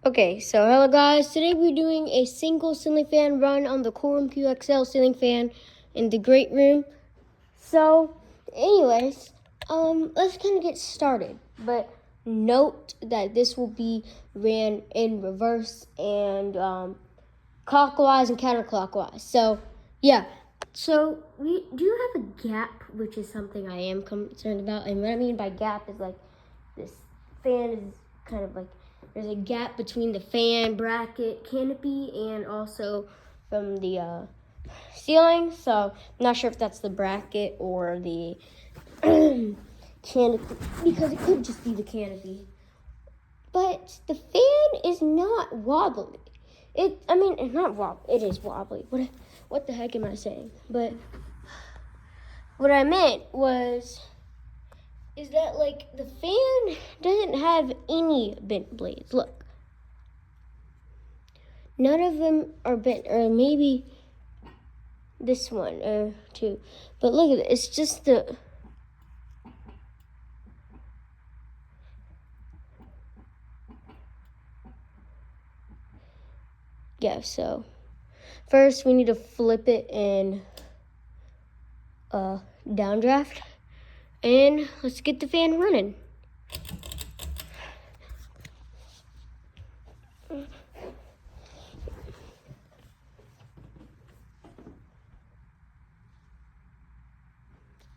Okay, so hello guys. Today we're doing a single ceiling fan run on the Quorum QXL ceiling fan in the great room. So, anyways, let's kind of get started. But note that this will be ran in reverse and clockwise and counterclockwise. So, yeah. So we do have a gap, which is something I am concerned about. And what I mean by gap is like this fan is kind of like there's a gap between the fan bracket canopy and also from the ceiling. So I'm not sure if that's the bracket or the canopy, because it could just be the canopy. But the fan is not wobbly. It's not wobbly. It is wobbly. What the heck am I saying? But what I meant is that like the fan doesn't have any bent blades. Look. None of them are bent, or maybe this one or two. But look at it. It's just the so first we need to flip it in downdraft, and let's get the fan running.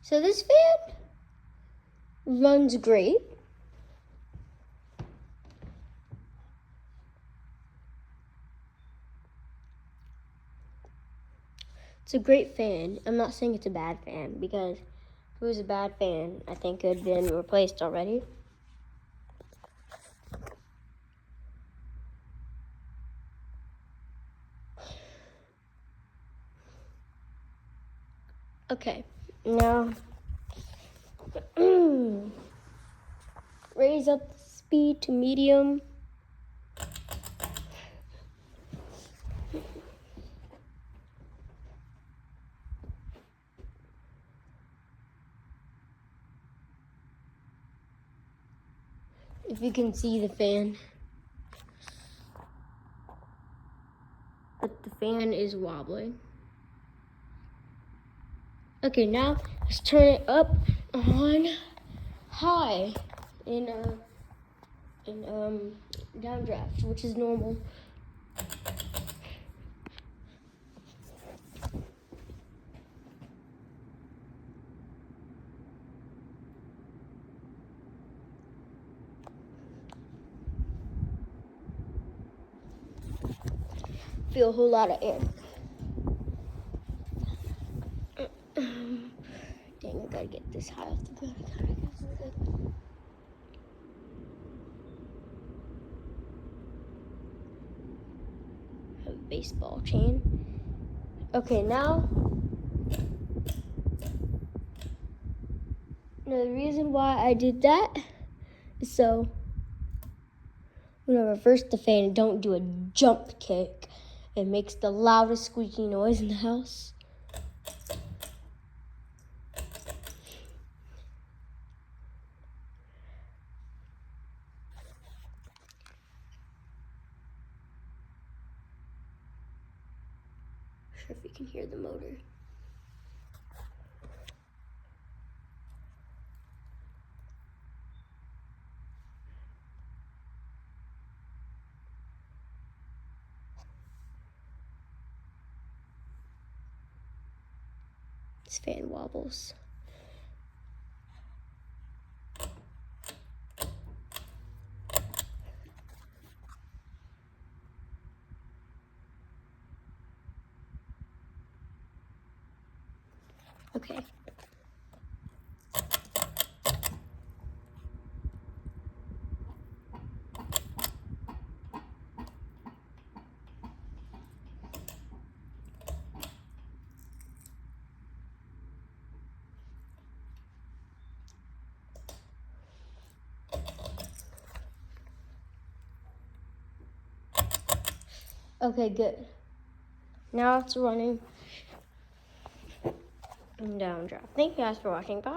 So this fan runs great. It's a great fan. I'm not saying it's a bad fan, because if it was a bad fan, I think it would have been replaced already. Okay, now raise up the speed to medium. If you can see the fan. But the fan is wobbling. Okay, now let's turn it up on high in downdraft, which is normal. Feel a whole lot of air. Dang, I gotta get this high off the ground. A baseball chain. Okay, now the reason why I did that is so when I reverse the fan, don't do a jump kick. It makes the loudest squeaky noise in the house. Not sure if you can hear the motor. This fan wobbles. Okay. Okay, good. Now it's running in downdraft. Thank you guys for watching. Bye.